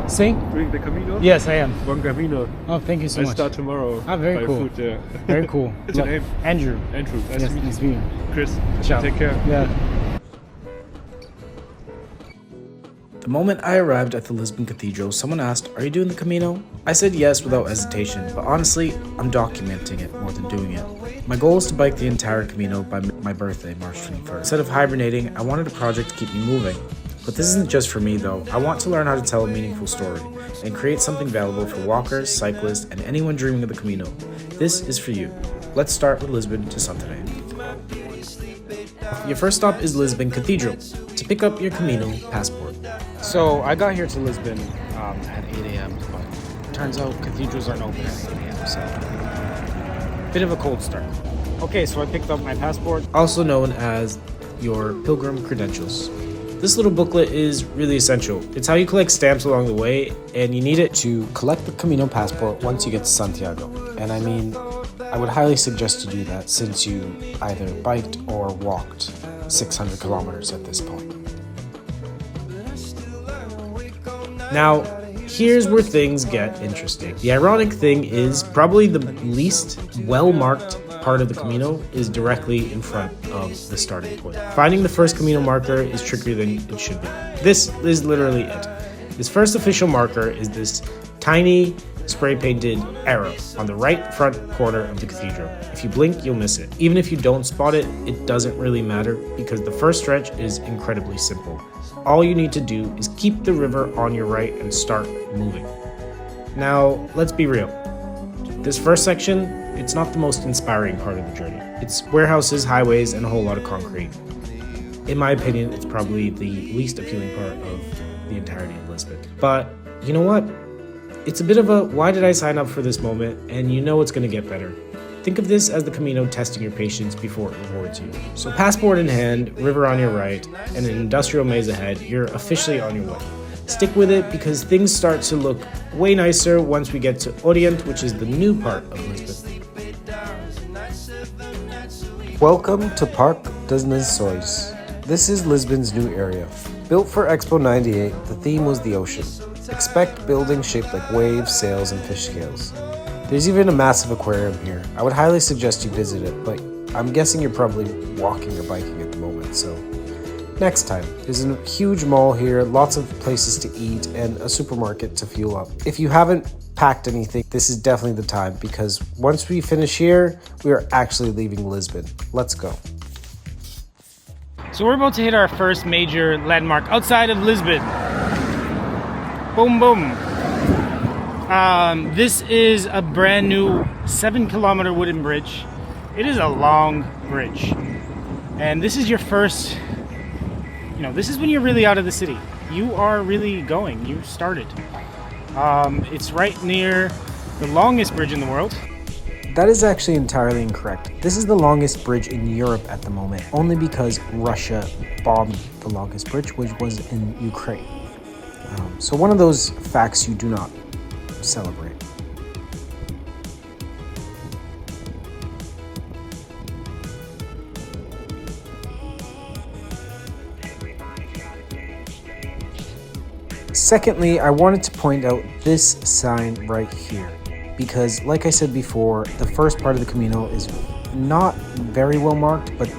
See? Doing the Camino? Yes, I am. Buen Camino. Oh, thank you so I much. start tomorrow. Ah, very by cool. Foot, yeah. Very cool. What's your name? Andrew. Andrew. Nice Yes, to meet nice to you. meet you. Chris. Ciao. Take care. Yeah. The moment I arrived at the Lisbon Cathedral, someone asked, "Are you doing the Camino?" I said yes without hesitation, but honestly, I'm documenting it more than doing it. My goal is to bike the entire Camino by my birthday, March 21st. Instead of hibernating, I wanted a project to keep me moving. But this isn't just for me though. I want to learn how to tell a meaningful story and create something valuable for walkers, cyclists, and anyone dreaming of the Camino. This is for you. Let's start with Lisbon to Santarém. Your first stop is Lisbon Cathedral to pick up your Camino passport. So I got here to Lisbon at 8 a.m. but turns out cathedrals aren't open at 8 a.m. so bit of a cold start. Okay, so I picked up my passport, Also known as your pilgrim credentials. This little booklet is really essential. It's how you collect stamps along the way, and you need it to collect the Camino passport once you get to Santiago. And I mean, I would highly suggest you do that since you either biked or walked 600 kilometers at this point. Now, here's where things get interesting. The ironic thing is probably the least well-marked part of the Camino is directly in front of the starting point. Finding the first Camino marker is trickier than it should be. This is literally it. This first official marker is this tiny spray-painted arrow on the right front corner of the cathedral. If you blink, you'll miss it. Even if you don't spot it, it doesn't really matter because the first stretch is incredibly simple. All you need to do is keep the river on your right and start moving. Now, let's be real. This first section, it's not the most inspiring part of the journey. It's warehouses, highways, and a whole lot of concrete. In my opinion, it's probably the least appealing part of the entirety of Lisbon. But you know what? It's a bit of a why did I sign up for this moment, and you know it's going to get better. Think of this as the Camino testing your patience before it rewards you. So passport in hand, river on your right, and an industrial maze ahead, you're officially on your way. Stick with it because things start to look way nicer once we get to Orient, which is the new part of Lisbon. Welcome to Parque das Nações. This is Lisbon's new area. Built for Expo 98, the theme was the ocean. Expect buildings shaped like waves, sails, and fish scales. There's even a massive aquarium here. I would highly suggest you visit it, but I'm guessing you're probably walking or biking at the moment, so next time. There's a huge mall here, lots of places to eat, and a supermarket to fuel up. If you haven't packed anything, this is definitely the time because once we finish here, we are actually leaving Lisbon. Let's go. so we're about to hit our first major landmark outside of Lisbon. Boom, boom. This is a brand new 7-kilometer wooden bridge. It is a long bridge. And this is your first, this is when you're really out of the city. You are really going. You started. It's right near the longest bridge in the world. That is actually entirely incorrect. This is the longest bridge in Europe at the moment, only because Russia bombed the longest bridge, which was in Ukraine. So one of those facts you do not celebrate. Secondly, I wanted to point out this sign right here because, like I said before, the first part of the Camino is not very well marked, but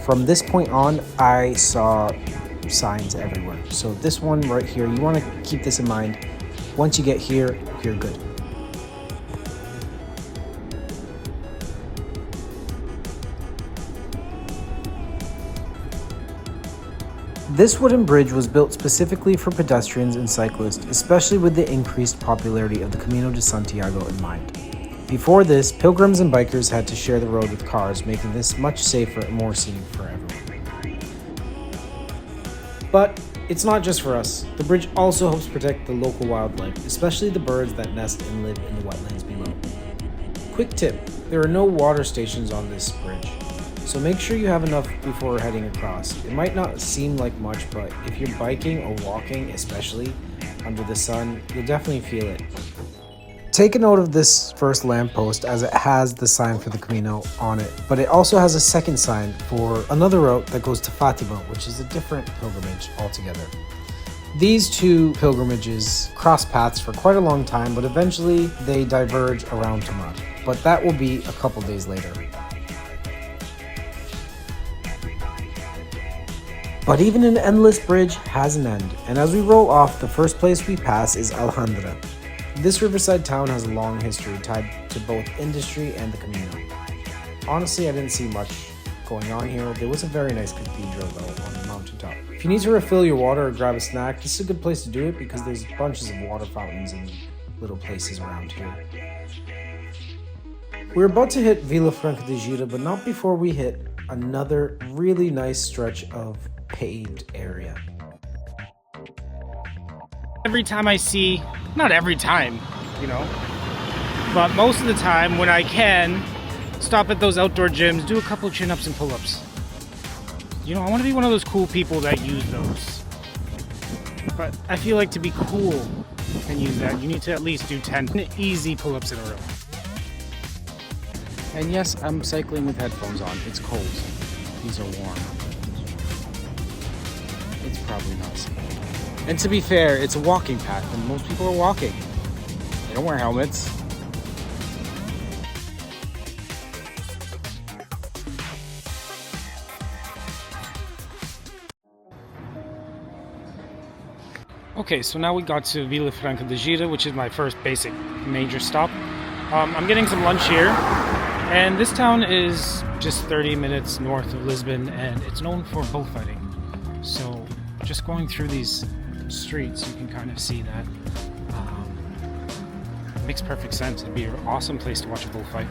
from this point on, I saw signs everywhere. So this one right here, you want to keep this in mind. Once you get here, you're good. This wooden bridge was built specifically for pedestrians and cyclists, especially with the increased popularity of the Camino de Santiago in mind. Before this, pilgrims and bikers had to share the road with cars, making this much safer and more scenic for everyone. But it's not just for us. The bridge also helps protect the local wildlife, especially the birds that nest and live in the wetlands below. Quick tip, there are no water stations on this bridge, so make sure you have enough before heading across. It might not seem like much, but if you're biking or walking, especially under the sun, you'll definitely feel it. Take a note of this first lamppost as it has the sign for the Camino on it, but it also has a second sign for another route that goes to Fatima, which is a different pilgrimage altogether. These two pilgrimages cross paths for quite a long time, but eventually they diverge around Tamad. But that will be a couple days later. But even an endless bridge has an end, and as we roll off, the first place we pass is Alhandra. This riverside town has a long history tied to both industry and the Camino. Honestly, I didn't see much going on here. There was a very nice cathedral though on the mountaintop. If you need to refill your water or grab a snack, this is a good place to do it because there's bunches of water fountains and little places around here. We're about to hit Vilafranca de Gira, but not before we hit another really nice stretch of paved area. Every time I see, not every time, you know, but most of the time when I can, stop at those outdoor gyms, do a couple of chin-ups and pull-ups. You know, I want to be one of those cool people that use those. But I feel like to be cool and use that, you need to at least do 10 easy pull-ups in a row. And yes, I'm cycling with headphones on. It's cold. These are warm. It's probably not safe. And to be fair, it's a walking path and most people are walking. They don't wear helmets. Okay, so now we got to Vilafranca de Gira, which is my first basic major stop. I'm getting some lunch here, and this town is just 30 minutes north of Lisbon, and it's known for bullfighting. So just going through these streets, you can kind of see that. It makes perfect sense. It'd be an awesome place to watch a bullfight.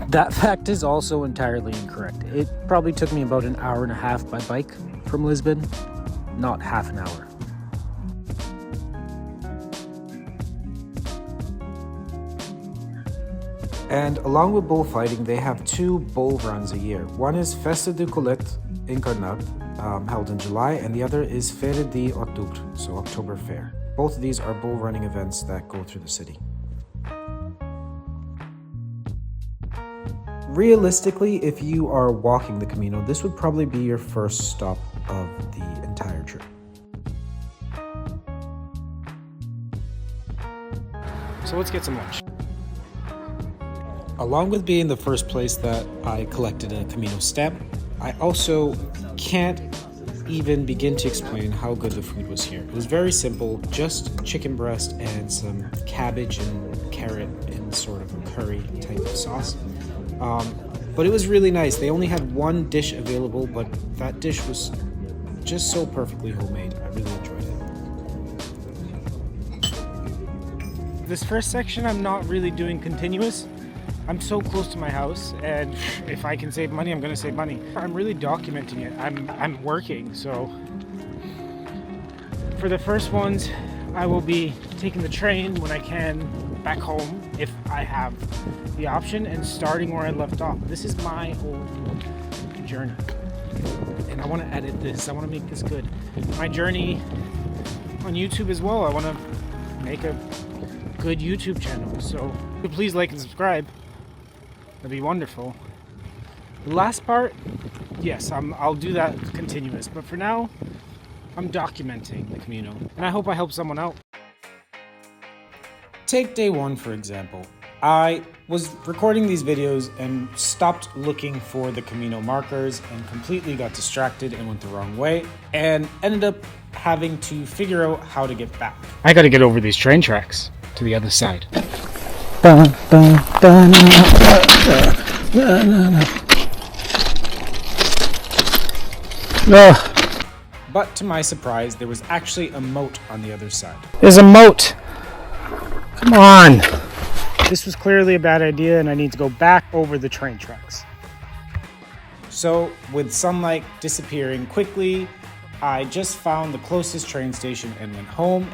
That fact is also entirely incorrect. It probably took me about an hour and a half by bike from Lisbon, not half an hour. And along with bullfighting, they have two bull runs a year. One is Festa de Colete Encarnat, held in July, and the other is Feira de Outubro, so October Fair. Both of these are bull running events that go through the city. Realistically, if you are walking the Camino, this would probably be your first stop of the entire trip. So let's get some lunch. Along with being the first place that I collected a Camino stamp, I also can't even begin to explain how good the food was here. It was very simple, just chicken breast and some cabbage and carrot in sort of a curry type of sauce. But it was really nice. They only had one dish available, but that dish was just so perfectly homemade. I really enjoyed it. This first section, I'm not really doing continuous. I'm so close to my house, and if I can save money, I'm gonna save money. I'm really documenting it. I'm working, so for the first ones, I will be taking the train when I can back home, if I have the option, and starting where I left off. This is my whole journey, and I want to edit this. I want to make this good. My journey on YouTube as well. I want to make a good YouTube channel, so please like and subscribe. That'd be wonderful. The last part, yes, I'll do that continuous, but for now, I'm documenting the Camino, and I hope I help someone out. Take day one, for example. I was recording these videos and stopped looking for the Camino markers and completely got distracted and went the wrong way and ended up having to figure out how to get back. I gotta get over these train tracks to the other side. But to my surprise, there was actually a moat on the other side. There's a moat. Come on. This was clearly a bad idea, and I need to go back over the train tracks. So, with sunlight disappearing quickly, I just found the closest train station and went home.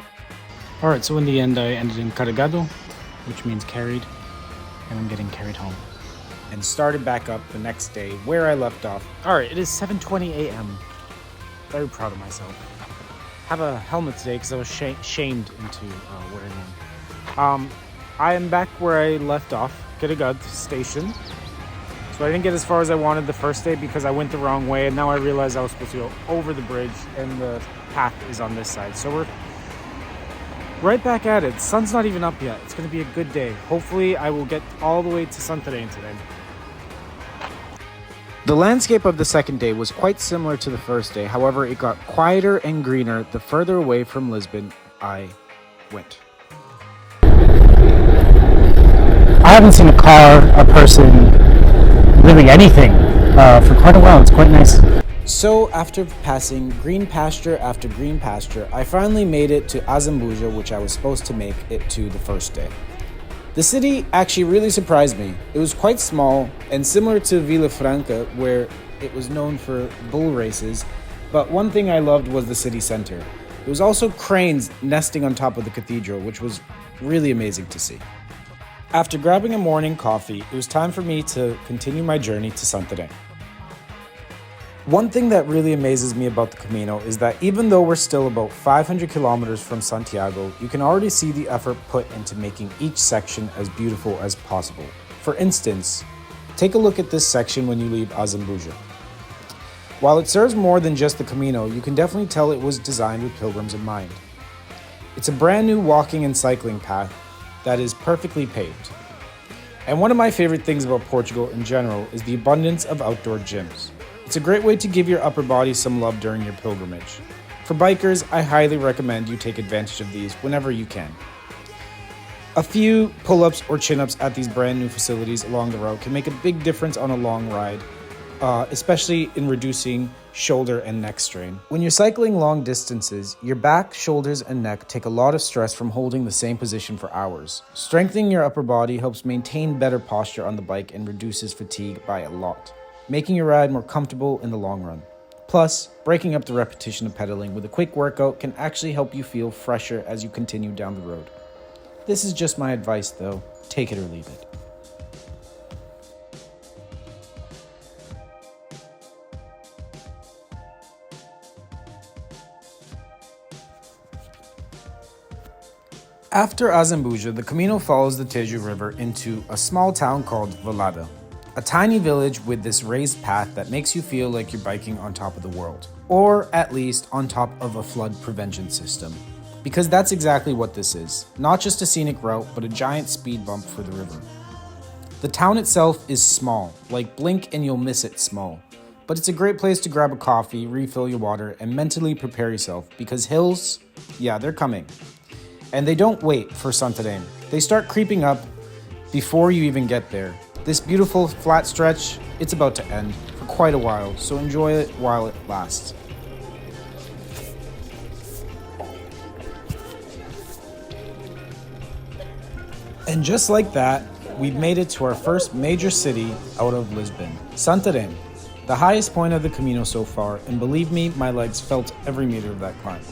Alright, so in the end, I ended in Carregado, which means carried, and I'm getting carried home. And started back up the next day where I left off. Alright, it is 7:20 a.m. Very proud of myself. Have a helmet today because I was shamed into wearing one. I am back where I left off, Carregado station. So I didn't get as far as I wanted the first day because I went the wrong way, and now I realize I was supposed to go over the bridge and the path is on this side. So we're right back at it. The sun's not even up yet. It's going to be a good day. Hopefully I will get all the way to Santarém today. The landscape of the second day was quite similar to the first day. However, it got quieter and greener the further away from Lisbon I went. I haven't seen a car, a person, really anything for quite a while. It's quite nice. So after passing green pasture after green pasture, I finally made it to Azambuja, which I was supposed to make it to the first day. The city actually really surprised me. It was quite small and similar to Villafranca, where it was known for bull races, but one thing I loved was the city center. There was also cranes nesting on top of the cathedral, which was really amazing to see. After grabbing a morning coffee, it was time for me to continue my journey to Santarém. One thing that really amazes me about the Camino is that even though we're still about 500 kilometers from Santiago, you can already see the effort put into making each section as beautiful as possible. For instance, take a look at this section when you leave Azambuja. While it serves more than just the Camino, you can definitely tell it was designed with pilgrims in mind. It's a brand new walking and cycling path that is perfectly paved. And one of my favorite things about Portugal in general is the abundance of outdoor gyms. It's a great way to give your upper body some love during your pilgrimage. For bikers, I highly recommend you take advantage of these whenever you can. A few pull-ups or chin-ups at these brand new facilities along the route can make a big difference on a long ride, especially in reducing shoulder and neck strain. When you're cycling long distances, your back, shoulders, and neck take a lot of stress from holding the same position for hours. Strengthening your upper body helps maintain better posture on the bike and reduces fatigue by a lot, making your ride more comfortable in the long run. Plus, breaking up the repetition of pedaling with a quick workout can actually help you feel fresher as you continue down the road. This is just my advice though, take it or leave it. After Azambuja, the Camino follows the Tejo River into a small town called Valada, a tiny village with this raised path that makes you feel like you're biking on top of the world, or at least on top of a flood prevention system. Because that's exactly what this is, not just a scenic route, but a giant speed bump for the river. The town itself is small, like blink and you'll miss it small, but it's a great place to grab a coffee, refill your water, and mentally prepare yourself, because hills, yeah, they're coming. And they don't wait for Santarém. They start creeping up before you even get there. This beautiful flat stretch, it's about to end for quite a while, so enjoy it while it lasts. And just like that, we've made it to our first major city out of Lisbon, Santarém, the highest point of the Camino so far, and believe me, my legs felt every meter of that climb.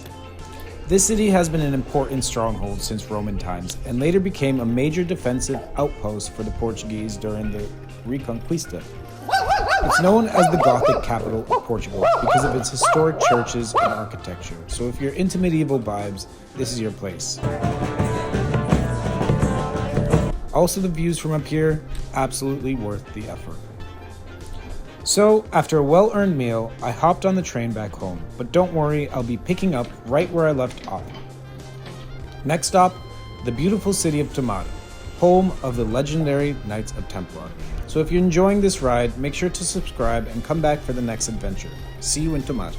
This city has been an important stronghold since Roman times and later became a major defensive outpost for the Portuguese during the Reconquista. It's known as the Gothic capital of Portugal because of its historic churches and architecture, so if you're into medieval vibes, this is your place. Also, the views from up here, absolutely worth the effort. So, after a well-earned meal, I hopped on the train back home, but don't worry, I'll be picking up right where I left off. Next stop, the beautiful city of Tomar, home of the legendary Knights of Templar. So if you're enjoying this ride, make sure to subscribe and come back for the next adventure. See you in Tomar.